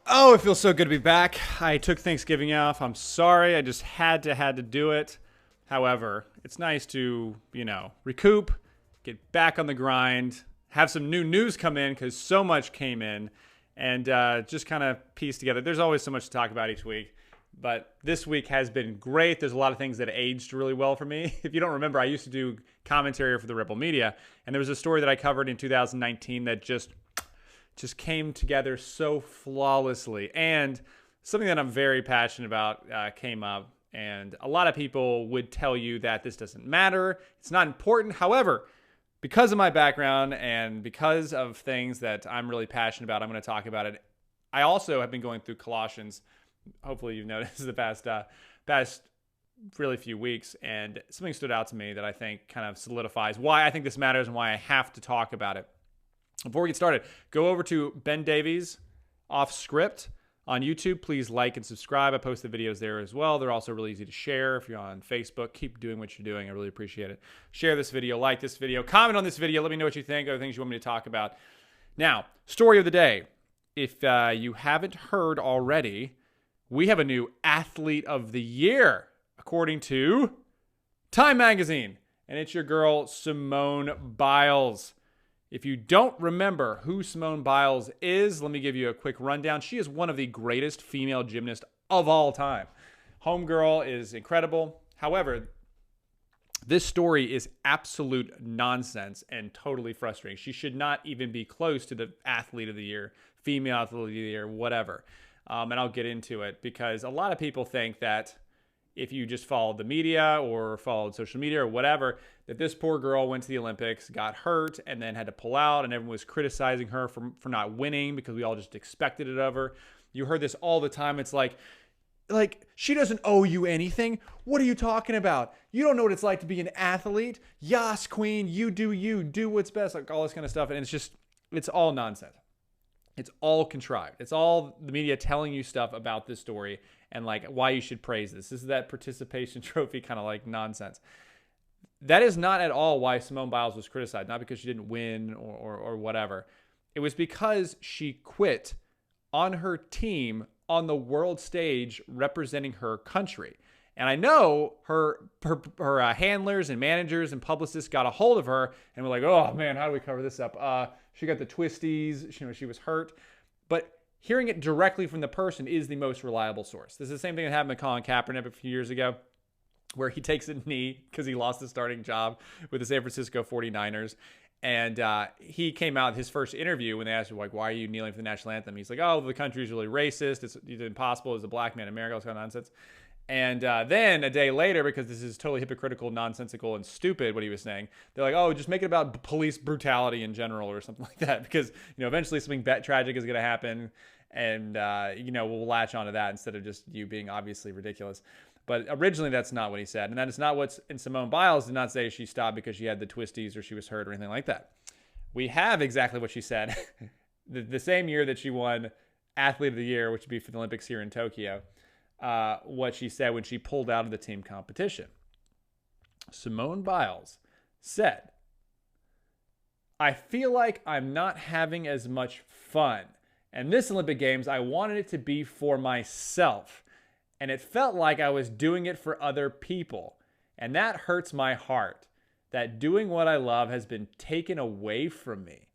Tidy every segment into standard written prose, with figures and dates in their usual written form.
Oh, it feels so good to be back. I took Thanksgiving off. I'm sorry. I just had to do it. However, it's nice to, recoup, get back on the grind, have some new news come in because so much came in, and just kind of piece together. There's always so much to talk about each week, but this week has been great. There's a lot of things that aged really well for me. If you don't remember, I used to do commentary for the Ripple Media, and there was a story that I covered in 2019 that just came together so flawlessly. And something that I'm very passionate about came up. And a lot of people would tell you that this doesn't matter. It's not important. However, because of my background and because of things that I'm really passionate about, I'm going to talk about it. I also have been going through Colossians. Hopefully you've noticed the past really few weeks. And something stood out to me that I think kind of solidifies why I think this matters and why I have to talk about it. Before we get started, go over to Ben Davies Off Script on YouTube. Please like and subscribe. I post the videos there as well. They're also really easy to share. If you're on Facebook, keep doing what you're doing. I really appreciate it. Share this video, like this video, comment on this video. Let me know what you think, other things you want me to talk about. Now, story of the day. If you haven't heard already, we have a new Athlete of the Year, according to Time Magazine. And it's your girl, Simone Biles. If you don't remember who Simone Biles is, let me give you a quick rundown. She is one of the greatest female gymnasts of all time. Homegirl is incredible. However, this story is absolute nonsense and totally frustrating. She should not even be close to the Athlete of the Year, Female Athlete of the Year, whatever. And I'll get into it because a lot of people think that if you just followed the media or followed social media or whatever, that this poor girl went to the Olympics, got hurt, and then had to pull out, and everyone was criticizing her for not winning because we all just expected it of her. You heard this all the time. It's like, she doesn't owe you anything. What are you talking about? You don't know what it's like to be an athlete. Yas, queen, you, do what's best, like all this kind of stuff. And it's all nonsense. It's all contrived. It's all the media telling you stuff about this story and like why you should praise this. This is that participation trophy kind of like nonsense. That is not at all why Simone Biles was criticized. Not because she didn't win or whatever. It was because she quit on her team on the world stage representing her country. And I know her handlers and managers and publicists got a hold of her and were like, oh man, how do we cover this up? She got the twisties, she was hurt. But hearing it directly from the person is the most reliable source. This is the same thing that happened with Colin Kaepernick a few years ago, where he takes a knee because he lost his starting job with the San Francisco 49ers. And he came out his first interview when they asked him, like, why are you kneeling for the national anthem? He's like, oh, the country's really racist. It's impossible as a black man in America. All this kind of nonsense. And then a day later, because this is totally hypocritical, nonsensical, and stupid, what he was saying, they're like, oh, just make it about police brutality in general or something like that. Because, eventually something tragic is going to happen. And, we'll latch onto that instead of just you being obviously ridiculous. But originally, that's not what he said. And that is not what's in Simone Biles did not say she stopped because she had the twisties or she was hurt or anything like that. We have exactly what she said. the same year that she won Athlete of the Year, which would be for the Olympics here in Tokyo. What she said when she pulled out of the team competition. Simone Biles said, I feel like I'm not having as much fun. And this Olympic Games, I wanted it to be for myself. And it felt like I was doing it for other people. And that hurts my heart. That doing what I love has been taken away from me.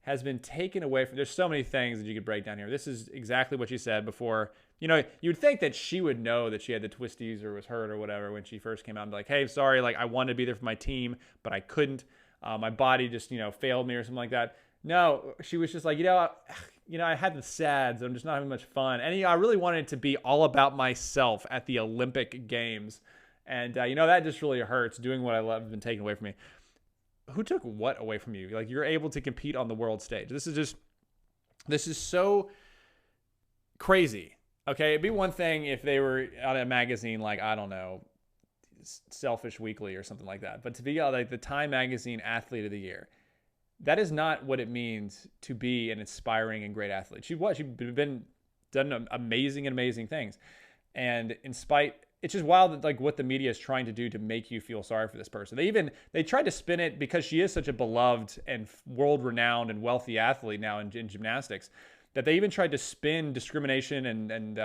There's so many things that you could break down here. This is exactly what she said before. You'd think that she would know that she had the twisties or was hurt or whatever when she first came out and be like, hey, sorry, like I wanted to be there for my team, but I couldn't. My body just, failed me or something like that. No, she was just like, I had the SADS. I'm just not having much fun. And, I really wanted it to be all about myself at the Olympic Games. And, that just really hurts. Doing what I love has been taken away from me. Who took what away from you? Like, you're able to compete on the world stage. This is so crazy. Okay, it'd be one thing if they were on a magazine like, I don't know, Selfish Weekly or something like that. But to be like the Time Magazine Athlete of the Year, that is not what it means to be an inspiring and great athlete. She's done amazing things. And it's just wild that, like, what the media is trying to do to make you feel sorry for this person. They tried to spin it because she is such a beloved and world-renowned and wealthy athlete now in gymnastics. that they even tried to spin discrimination and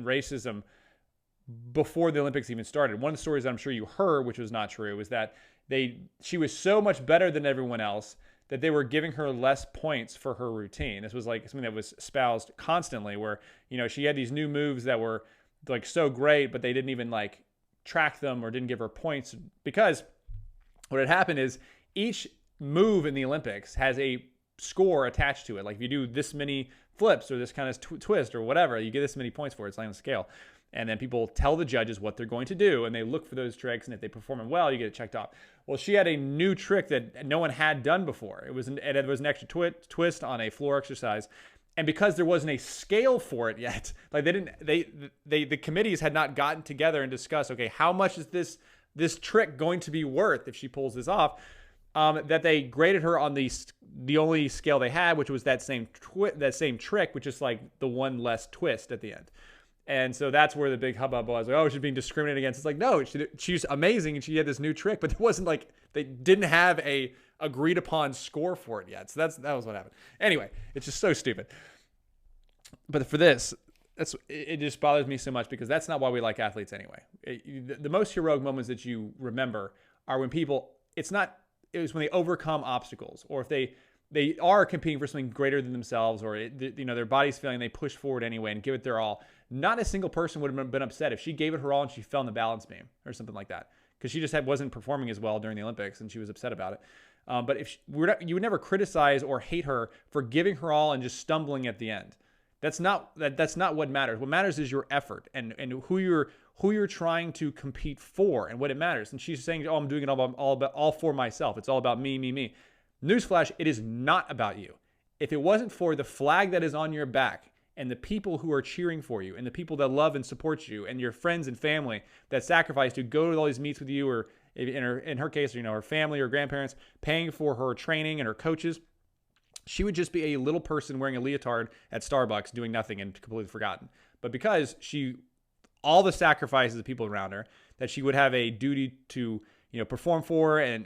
racism before the Olympics even started. One of the stories that I'm sure you heard, which was not true, was that she was so much better than everyone else that they were giving her less points for her routine. This was like something that was espoused constantly, where, you know, she had these new moves that were like so great, but they didn't even like track them or didn't give her points, because what had happened is each move in the Olympics has a score attached to it. Like if you do this many flips or this kind of twist or whatever, you get this many points for it. It's like on a scale. And then people tell the judges what they're going to do, and they look for those tricks, and if they perform it well, you get it checked off. Well, she had a new trick that no one had done before. It was an extra twist on a floor exercise, and because there wasn't a scale for it yet, like the committees had not gotten together and discussed, okay, how much is this trick going to be worth if she pulls this off? That they graded her on the only scale they had, which was that same trick, which is like the one less twist at the end. And so that's where the big hubbub was. Like, oh, she's being discriminated against. It's like, no, she's amazing, and she had this new trick, but it wasn't like they didn't have a agreed upon score for it yet. So that was what happened. Anyway, it's just so stupid. But for this, it just bothers me so much, because that's not why we like athletes anyway. The most heroic moments that you remember are when people, it was when they overcome obstacles, or if they are competing for something greater than themselves, or their body's failing, they push forward anyway and give it their all. Not a single person would have been upset if she gave it her all and she fell in the balance beam or something like that, because she just wasn't performing as well during the Olympics and she was upset about it. But if you would never criticize or hate her for giving her all and just stumbling at the end. That's not what matters. What matters is your effort and who you're trying to compete for and what it matters. And she's saying, "Oh, I'm doing it all for myself. It's all about me, me, me." Newsflash: it is not about you. If it wasn't for the flag that is on your back and the people who are cheering for you and the people that love and support you and your friends and family that sacrifice to go to all these meets with you, or in her case, her family or grandparents paying for her training and her coaches, she would just be a little person wearing a leotard at Starbucks doing nothing and completely forgotten. But because all the sacrifices of people around her, that she would have a duty to, perform for and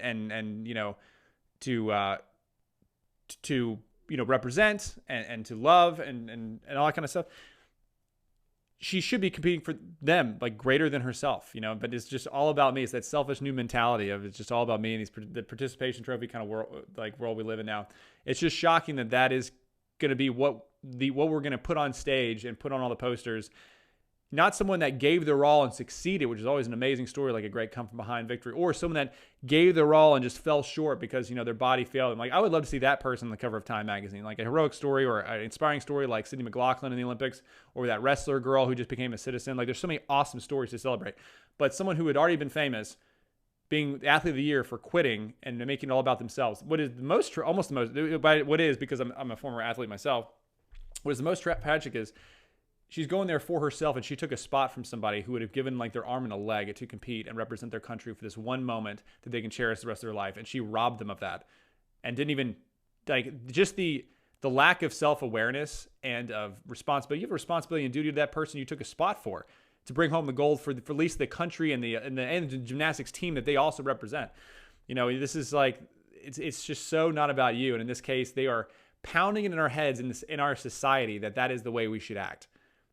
to represent and to love and all that kind of stuff. She should be competing for them, like greater than herself, but it's just all about me. It's that selfish new mentality of it's just all about me and the participation trophy kind of world we live in now. It's just shocking that is going to be what we're going to put on stage and put on all the posters. Not someone that gave their all and succeeded, which is always an amazing story, like a great come from behind victory, or someone that gave their all and just fell short because, their body failed. And I would love to see that person on the cover of Time magazine, like a heroic story or an inspiring story like Sydney McLaughlin in the Olympics, or that wrestler girl who just became a citizen. Like, there's so many awesome stories to celebrate. But someone who had already been famous, being the athlete of the year for quitting and making it all about themselves. What is the most, almost the most, what is, because I'm a former athlete myself, what is the most tragic is, she's going there for herself, and she took a spot from somebody who would have given their arm and a leg to compete and represent their country for this one moment that they can cherish the rest of their life. And she robbed them of that, and didn't even just the lack of self-awareness and of responsibility. You have a responsibility and duty to that person you took a spot for to bring home the gold for at least the country and the gymnastics team that they also represent. This is it's just so not about you. And in this case, they are pounding it in our heads in our society that is the way we should act.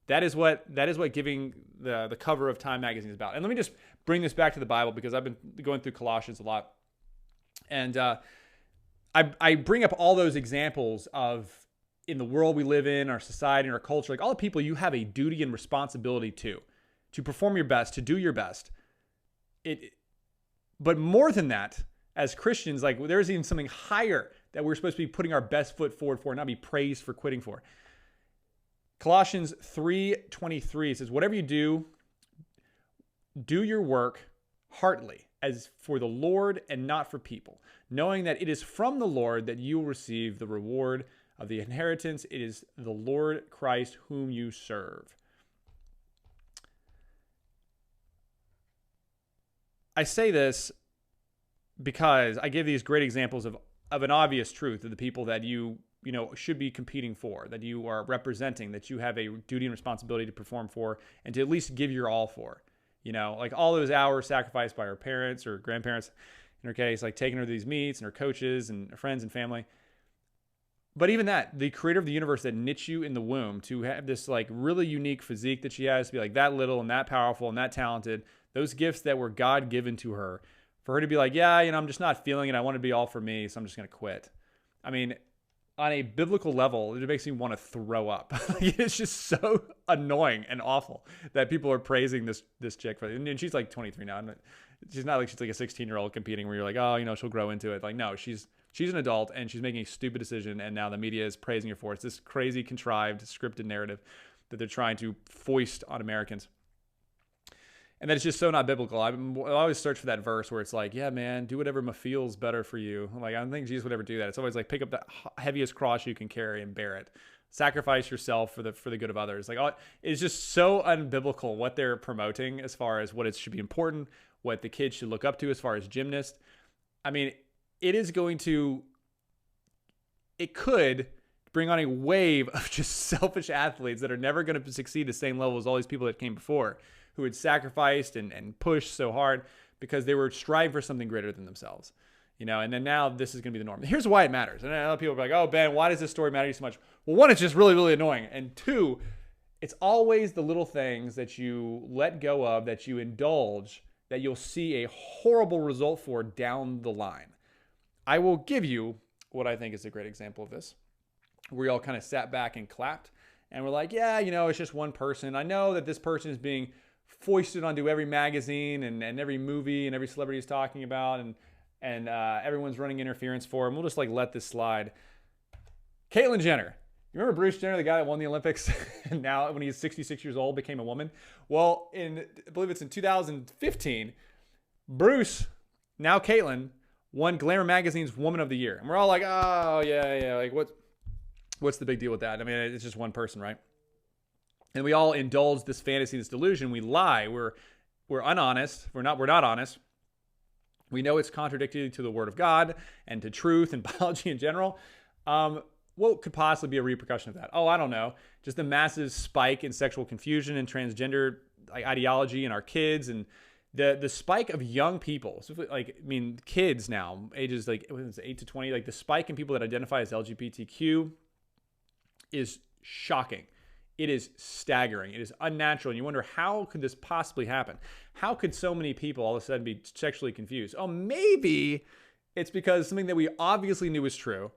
That is what giving the cover of Time magazine is about. And let me just bring this back to the Bible, because I've been going through Colossians a lot. And I bring up all those examples of, in the world we live in, our society and our culture, like all the people you have a duty and responsibility to perform your best, to do your best. But more than that, as Christians, there's even something higher that we're supposed to be putting our best foot forward for, not be praised for quitting for. Colossians 3:23 says, "Whatever you do, do your work heartily, as for the Lord and not for people, knowing that it is from the Lord that you will receive the reward of the inheritance. It is the Lord Christ whom you serve." I say this because I give these great examples of an obvious truth of the people that you should be competing for, that you are representing, that you have a duty and responsibility to perform for, and to at least give your all for. All those hours sacrificed by her parents or grandparents, in her case, taking her to these meets, and her coaches and her friends and family. But even that, the creator of the universe that knit you in the womb to have this like really unique physique that she has, to be like that little and that powerful and that talented, those gifts that were God given to her, for her to be like, yeah, I'm just not feeling it. I want it to be all for me, so I'm just going to quit. I mean, on a biblical level, it makes me want to throw up. It's just so annoying and awful that people are praising this chick for it. And she's like 23 now. She's not like she's like a 16-year-old competing where you're like, oh, she'll grow into it. Like, no, she's an adult and she's making a stupid decision, and now the media is praising her for it. It's this crazy, contrived, scripted narrative that they're trying to foist on Americans. And that is just so not biblical. I always search for that verse where it's like, yeah, man, do whatever feels better for you. Like, I don't think Jesus would ever do that. It's always like, pick up the heaviest cross you can carry and bear it. Sacrifice yourself for the good of others. Like, it's just so unbiblical what they're promoting as far as what it should be important, what the kids should look up to as far as gymnasts. I mean, it could bring on a wave of just selfish athletes that are never going to succeed the same level as all these people that came before, who had sacrificed and pushed so hard because they were striving for something greater than themselves, and then now this is going to be the norm. Here's why it matters. And I know people are like, oh, Ben, why does this story matter to you so much? Well, one, it's just really, really annoying. And two, it's always the little things that you let go of, that you indulge, that you'll see a horrible result for down the line. I will give you what I think is a great example of this. We all kind of sat back and clapped and we're like, yeah, it's just one person. I know that this person is being foisted onto every magazine and every movie and every celebrity is talking about, and everyone's running interference for him. We'll just like let this slide. Caitlyn Jenner. You remember Bruce Jenner, the guy that won the Olympics and now when he's 66 years old became a woman? Well, I believe it's in 2015, Bruce, now Caitlyn, won Glamour Magazine's Woman of the Year. And we're all like, oh, yeah. Like, what's the big deal with that? I mean, it's just one person, right? And we all indulge this fantasy, this delusion. We lie. We're unhonest. We're not honest. We know it's contradictory to the word of God and to truth and biology in general. What could possibly be a repercussion of that? Oh, I don't know. Just a massive spike in sexual confusion and transgender ideology in our kids, and the spike of young people, kids now, ages like 8 to 20, like the spike in people that identify as LGBTQ is shocking. It is staggering. It is unnatural. And you wonder, how could this possibly happen? How could so many people all of a sudden be sexually confused? Oh, maybe it's because something that we obviously knew was true,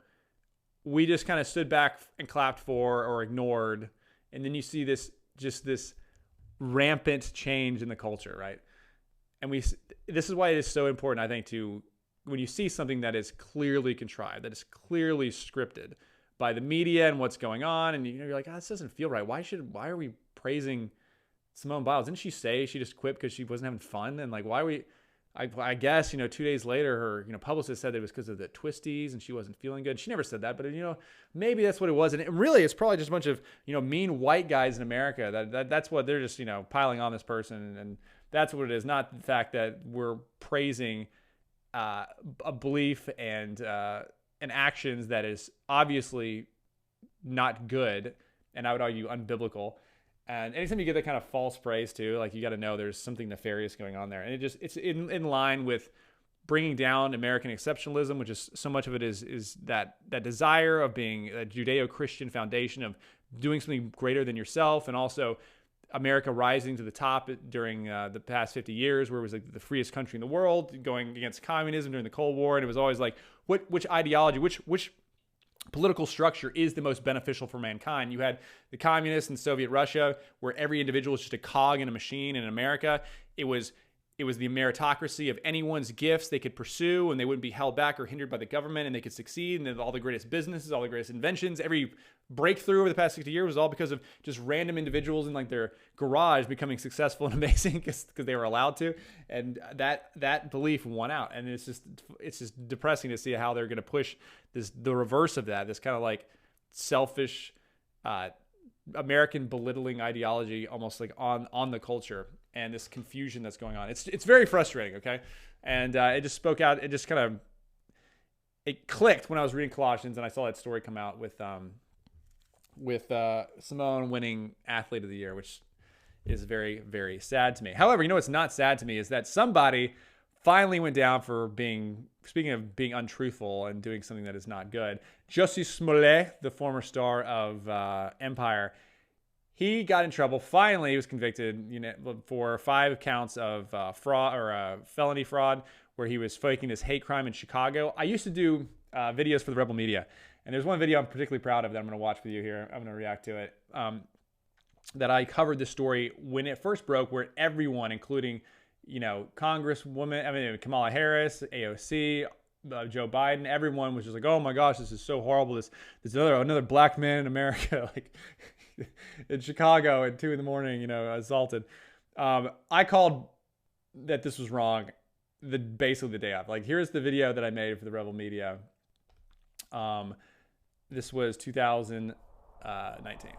we just kind of stood back and clapped for or ignored. And then you see this rampant change in the culture, right? And this is why it is so important, I think, when you see something that is clearly contrived, that is clearly scripted by the media and what's going on, and you're like, this doesn't feel right. Why are we praising Simone Biles? Didn't she say she just quit because she wasn't having fun? And like, why are we? I guess 2 days later, her publicist said it was because of the twisties and she wasn't feeling good. She never said that, but maybe that's what it was. And it's probably just a bunch of mean white guys in America that's what they're just piling on this person, and that's what it is. Not the fact that we're praising a belief and actions that is obviously not good, and I would argue unbiblical. And anytime you get that kind of false praise too, like, you got to know there's something nefarious going on there. And it's in line with bringing down American exceptionalism, which is so much of it is that desire of being a Judeo-Christian foundation of doing something greater than yourself, and also America rising to the top during the past 50 years, where it was like the freest country in the world, going against communism during the Cold War. And it was always like, which ideology, which political structure is the most beneficial for mankind? You had the communists in Soviet Russia, where every individual was just a cog in a machine. In America, it was the meritocracy of anyone's gifts they could pursue, and they wouldn't be held back or hindered by the government, and they could succeed. And all the greatest businesses, all the greatest inventions, every breakthrough over the past 60 years was all because of just random individuals in like their garage becoming successful and amazing because they were allowed to. And that belief won out. And it's just depressing to see how they're going to push the reverse of that, this kind of like selfish American belittling ideology, almost like on the culture, and this confusion that's going on. It's very frustrating, okay? And it just spoke out. It just kind of, it clicked when I was reading Colossians and I saw that story come out with Simone winning Athlete of the Year, which is very, very sad to me. However, what's not sad to me is that somebody finally went down for speaking of being untruthful and doing something that is not good. Jussie Smollett, the former star of Empire, he got in trouble. Finally, he was convicted, for 5 counts of fraud or felony fraud, where he was faking this hate crime in Chicago. I used to do videos for the Rebel Media, and there's one video I'm particularly proud of that I'm going to watch with you here. I'm going to react to it. That I covered this story when it first broke, where everyone, including Congresswoman, Kamala Harris, AOC, Joe Biden, everyone was just like, oh my gosh, this is so horrible. This another black man in America, like in Chicago at 2 a.m, assaulted. I called that this was wrong basically the day of. Like, here's the video that I made for the Rebel Media. This was 2019.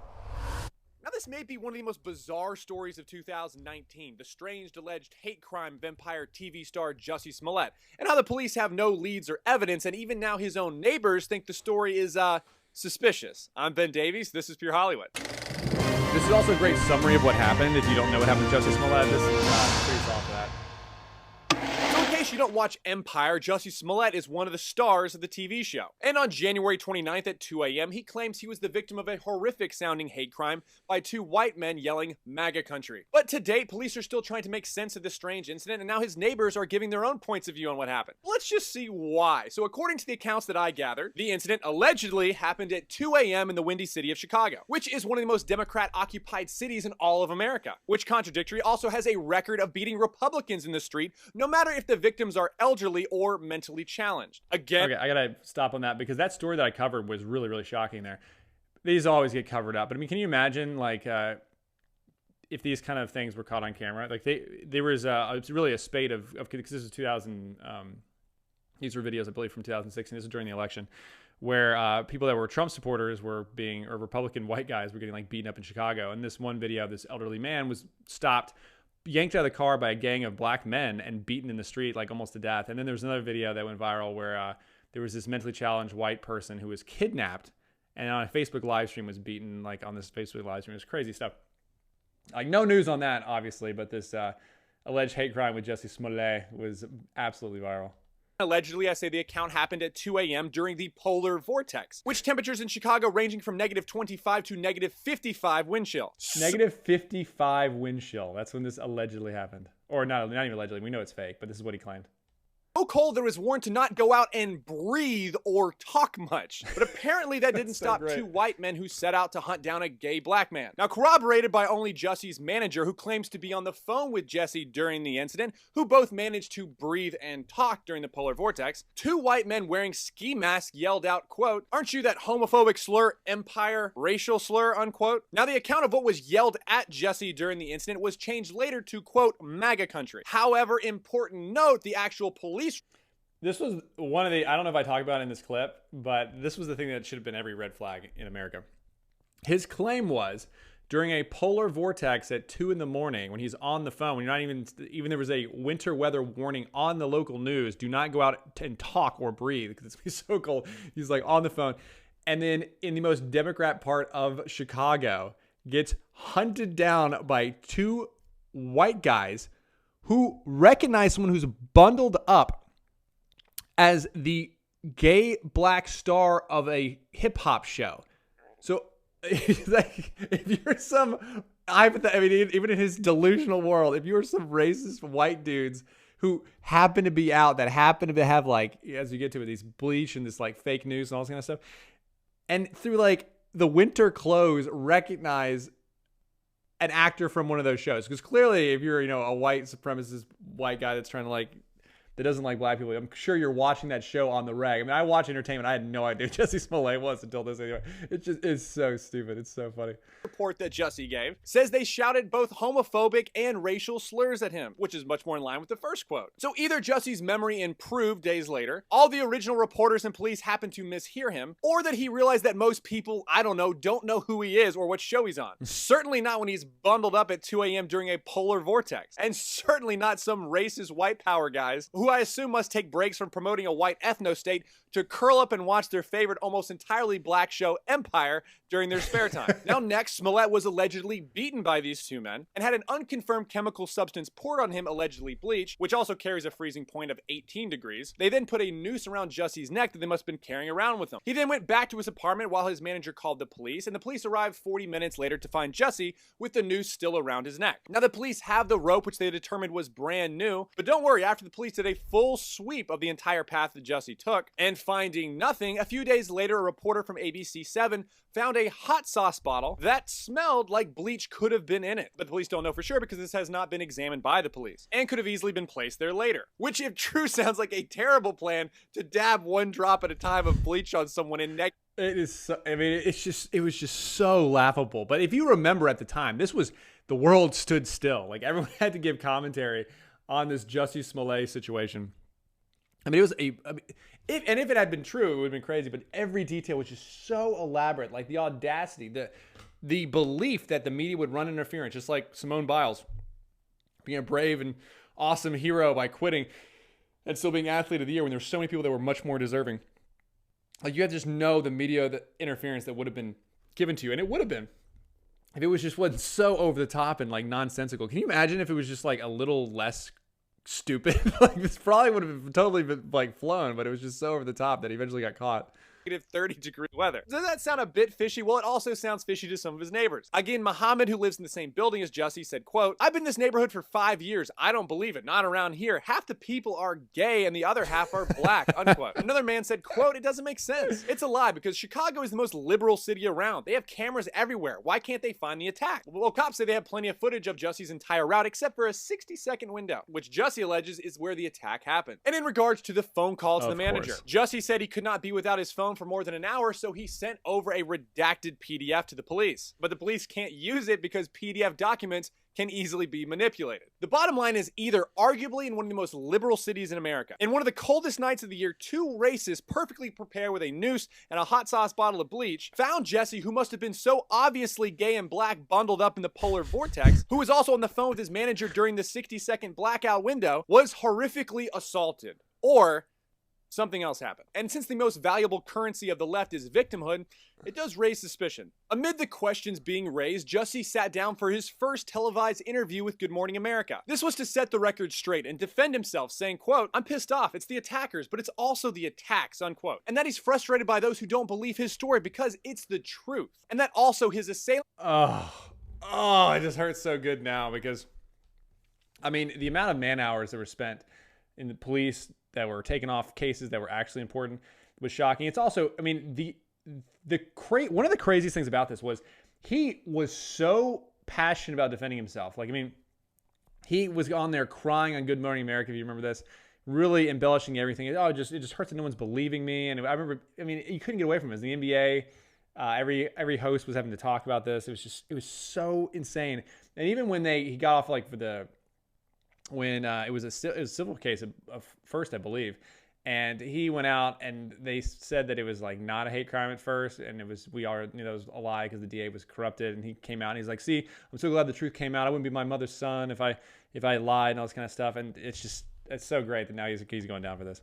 Now, this may be one of the most bizarre stories of 2019, the strange alleged hate crime vampire TV star Jussie Smollett, and how the police have no leads or evidence, and even now his own neighbors think the story is, suspicious. I'm Ben Davies, this is Pure Hollywood. This is also a great summary of what happened. If you don't know what happened to Jussie Smollett, this is pretty soft for that. In case you don't watch Empire, Jussie Smollett is one of the stars of the TV show. And on January 29th at 2 a.m., he claims he was the victim of a horrific-sounding hate crime by 2 white men yelling MAGA country. But to date, police are still trying to make sense of this strange incident, and now his neighbors are giving their own points of view on what happened. Let's just see why. So according to the accounts that I gathered, the incident allegedly happened at 2 a.m. in the Windy City of Chicago, which is one of the most Democrat-occupied cities in all of America, which contradictory also has a record of beating Republicans in the street, no matter if the victims are elderly or mentally challenged. Again, okay, I gotta stop on that, because that story that I covered was really, really shocking there. These always get covered up, but I mean, can you imagine, like, if these kind of things were caught on camera? Like, there was it's really a spate of because this is 2000. These were videos, I believe, from 2016. This is during the election, where people that were Trump supporters or Republican white guys were getting like beaten up in Chicago. And this one video of this elderly man was stopped, yanked out of the car by a gang of black men and beaten in the street, like almost to death. And then there was another video that went viral where there was this mentally challenged white person who was kidnapped and on a Facebook live stream was beaten, like on this Facebook live stream. It was crazy stuff. Like, no news on that, obviously, but this alleged hate crime with Jussie Smollett was absolutely viral. Allegedly, I say the account happened at 2 a.m. during the polar vortex, which temperatures in Chicago ranging from -25 to -55 wind chill. -55 wind chill. That's when this allegedly happened. Or not even allegedly. We know it's fake, but this is what he claimed. So cold, there was warned to not go out and breathe or talk much. But apparently that didn't stop 2 white men who set out to hunt down a gay black man. Now, corroborated by only Jussie's manager, who claims to be on the phone with Jussie during the incident, who both managed to breathe and talk during the polar vortex, 2 white men wearing ski masks yelled out, quote, "Aren't you that homophobic slur, Empire, racial slur," unquote. Now, the account of what was yelled at Jussie during the incident was changed later to, quote, MAGA country. However, important note, the actual police. This was one of the, I don't know if I talked about it in this clip, but this was the thing that should have been every red flag in America. His claim was during a polar vortex at 2 a.m, when he's on the phone, when you're not even there was a winter weather warning on the local news, do not go out and talk or breathe because it's gonna be so cold. He's like on the phone. And then in the most Democrat part of Chicago, gets hunted down by 2 white guys who recognize someone who's bundled up as the gay black star of a hip hop show. So, like, if you're even in his delusional world, if you're some racist white dudes who happen to be out, that happen to have, like, as you get to it, these bleach and this like fake news and all this kind of stuff, and through like the winter clothes recognize an actor from one of those shows, because clearly if you're a white supremacist white guy that's trying to that doesn't like black people, I'm sure you're watching that show on the reg. I mean, I watch entertainment. I had no idea who Jussie Smollett was until this anyway. It's so stupid. It's so funny. Report that Jussie gave says they shouted both homophobic and racial slurs at him, which is much more in line with the first quote. So either Jussie's memory improved days later, all the original reporters and police happened to mishear him, or that he realized that most people, don't know who he is or what show he's on. Certainly not when he's bundled up at 2 a.m. during a polar vortex. And certainly not some racist white power guys who I assume must take breaks from promoting a white ethno-state to curl up and watch their favorite almost entirely black show, Empire, during their spare time. Now next, Smollett was allegedly beaten by these two men and had an unconfirmed chemical substance poured on him, allegedly bleach, which also carries a freezing point of 18 degrees. They then put a noose around Jussie's neck that they must have been carrying around with them. He then went back to his apartment while his manager called the police, and the police arrived 40 minutes later to find Jussie with the noose still around his neck. Now the police have the rope, which they determined was brand new, but don't worry, after the police did a full sweep of the entire path that Jussie took, and finding nothing, a few days later a reporter from ABC7 found a hot sauce bottle that smelled like bleach could have been in it. But the police don't know for sure because this has not been examined by the police and could have easily been placed there later. Which, if true, sounds like a terrible plan to dab one drop at a time of bleach on someone in neck. It is so, I mean, it was just so laughable. But if you remember at the time, the world stood still. Like, everyone had to give commentary on this Jussie Smollett situation. I mean, if it had been true, it would have been crazy. But every detail was just so elaborate. Like the audacity, the belief that the media would run interference, just like Simone Biles being a brave and awesome hero by quitting and still being athlete of the year when there's so many people that were much more deserving. Like, you had to just know the media, the interference that would have been given to you, and it would have been if it wasn't so over the top and like nonsensical. Can you imagine if it was just like a little less stupid? Like, this probably would have totally been like flown, but it was just so over the top that he eventually got caught. -30-degree weather. Does that sound a bit fishy? Well, it also sounds fishy to some of his neighbors. Again, Muhammad, who lives in the same building as Jussie, said, quote, "I've been in this neighborhood for 5 years. I don't believe it. Not around here. Half the people are gay and the other half are black," unquote. Another man said, quote, "It doesn't make sense. It's a lie because Chicago is the most liberal city around. They have cameras everywhere. Why can't they find the attack?" Well, cops say they have plenty of footage of Jussie's entire route except for a 60-second window, which Jussie alleges is where the attack happened. And in regards to the phone call to the manager, Jussie said he could not be without his phone for more than an hour, so he sent over a redacted PDF to the police. But the police can't use it because PDF documents can easily be manipulated. The bottom line is, either arguably in one of the most liberal cities in America, in one of the coldest nights of the year, two racists perfectly prepared with a noose and a hot sauce bottle of bleach found Jussie, who must have been so obviously gay and black, bundled up in the polar vortex, who was also on the phone with his manager during the 60-second blackout window, was horrifically assaulted. Or something else happened. And since the most valuable currency of the left is victimhood, it does raise suspicion. Amid the questions being raised, Jussie sat down for his first televised interview with Good Morning America. This was to set the record straight and defend himself, saying, quote, "I'm pissed off. It's the attackers, but it's also the attacks," unquote. And that he's frustrated by those who don't believe his story because it's the truth. And that also his assailant... Oh, it just hurts so good now because, I mean, the amount of man hours that were spent in the police that were taken off cases that were actually important was shocking. It's also, I mean, one of the craziest things about this was he was so passionate about defending himself. Like, I mean, he was on there crying on Good Morning America, if you remember this, really embellishing everything. It just hurts that no one's believing me. And I remember, I mean, you couldn't get away from it. In the NBA, every host was having to talk about this. It was so insane. And even when he got off, like, when it was a civil case of first, I believe, and he went out and they said that it was like not a hate crime at first, and it was it was a lie because the DA was corrupted, and he came out and he's like, "See, I'm so glad the truth came out. I wouldn't be my mother's son if I lied," and all this kind of stuff. And it's so great that now he's going down for this.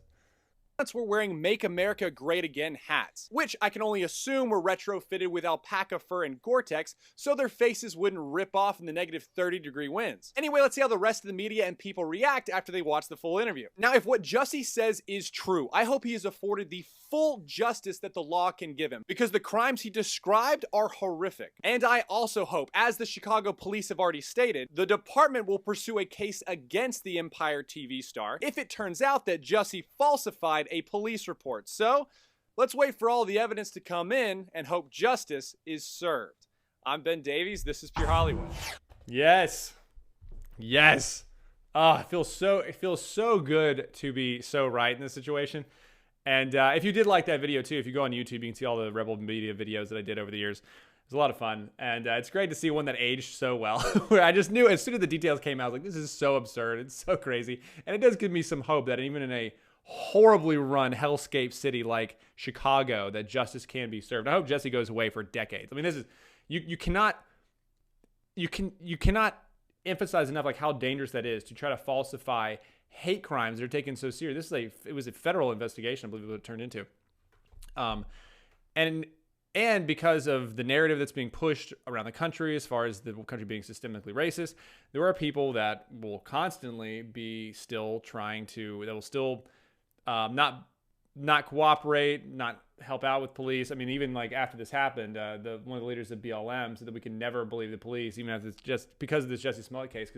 Were wearing Make America Great Again hats, which I can only assume were retrofitted with alpaca fur and Gore-Tex so their faces wouldn't rip off in the -30-degree winds. Anyway, let's see how the rest of the media and people react after they watch the full interview. Now, if what Jussie says is true, I hope he is afforded the full justice that the law can give him, because the crimes he described are horrific. And I also hope, as the Chicago police have already stated, the department will pursue a case against the Empire TV star if it turns out that Jussie falsified a police report. So let's wait for all the evidence to come in and hope justice is served. I'm Ben Davies. This is Pure Hollywood. Yes. Oh, it feels so good to be so right in this situation. And if you did like that video too, if you go on YouTube, you can see all the Rebel Media videos that I did over the years. It was a lot of fun. And it's great to see one that aged so well. Where I just knew as soon as the details came out, I was like, this is so absurd. It's so crazy. And it does give me some hope that even in a horribly run hellscape city like Chicago, that justice can be served. I hope Jussie goes away for decades. I mean, this is, you cannot emphasize enough like how dangerous that is to try to falsify hate crimes that are taken so serious. It was a federal investigation, I believe, what it turned into. And because of the narrative that's being pushed around the country as far as the country being systemically racist, there are people that will constantly be still that will still not cooperate, not help out with police. I mean, even like after this happened, one of the leaders of BLM said that we can never believe the police, even if it's just because of this Jussie Smollett case,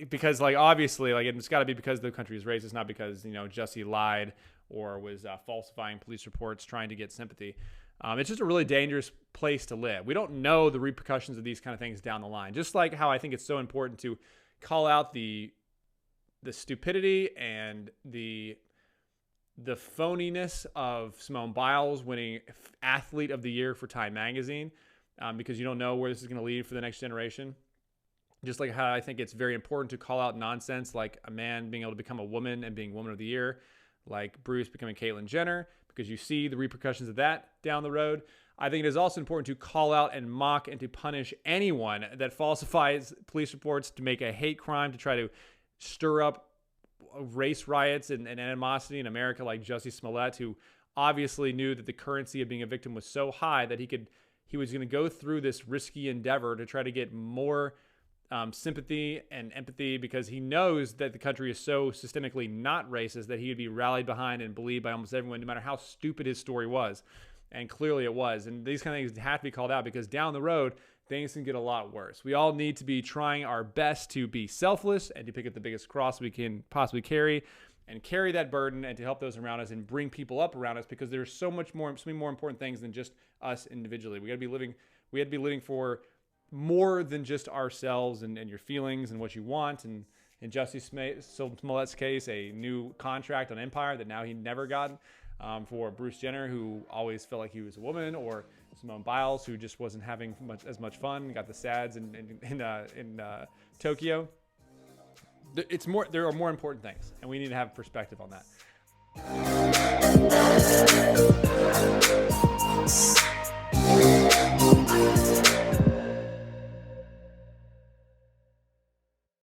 because like obviously like it's got to be because the country is racist, not because Jussie lied or was falsifying police reports trying to get sympathy. It's just a really dangerous place to live. We don't know the repercussions of these kind of things down the line. Just like how I think it's so important to call out the stupidity and the phoniness of Simone Biles winning Athlete of the Year for Time Magazine, because you don't know where this is going to lead for the next generation. Just like how I think it's very important to call out nonsense like a man being able to become a woman and being Woman of the Year, like Bruce becoming Caitlyn Jenner, because you see the repercussions of that down the road. I think it is also important to call out and mock and to punish anyone that falsifies police reports to make a hate crime, to try to stir up race riots and animosity in America, like Jussie Smollett, who obviously knew that the currency of being a victim was so high that he was going to go through this risky endeavor to try to get more sympathy and empathy, because he knows that the country is so systemically not racist that he would be rallied behind and believed by almost everyone, no matter how stupid his story was. And clearly it was. And these kind of things have to be called out, because down the road, things can get a lot worse. We all need to be trying our best to be selfless and to pick up the biggest cross we can possibly carry, and carry that burden, and to help those around us and bring people up around us, because there's so many more important things than just us individually. We had to be living for more than just ourselves and your feelings and what you want. And in Jussie Smollett's case, a new contract on Empire that now he never got. For Bruce Jenner, who always felt like he was a woman, or Simone Biles, who just wasn't having as much fun, got the SADS in Tokyo. There are more important things, and we need to have perspective on that.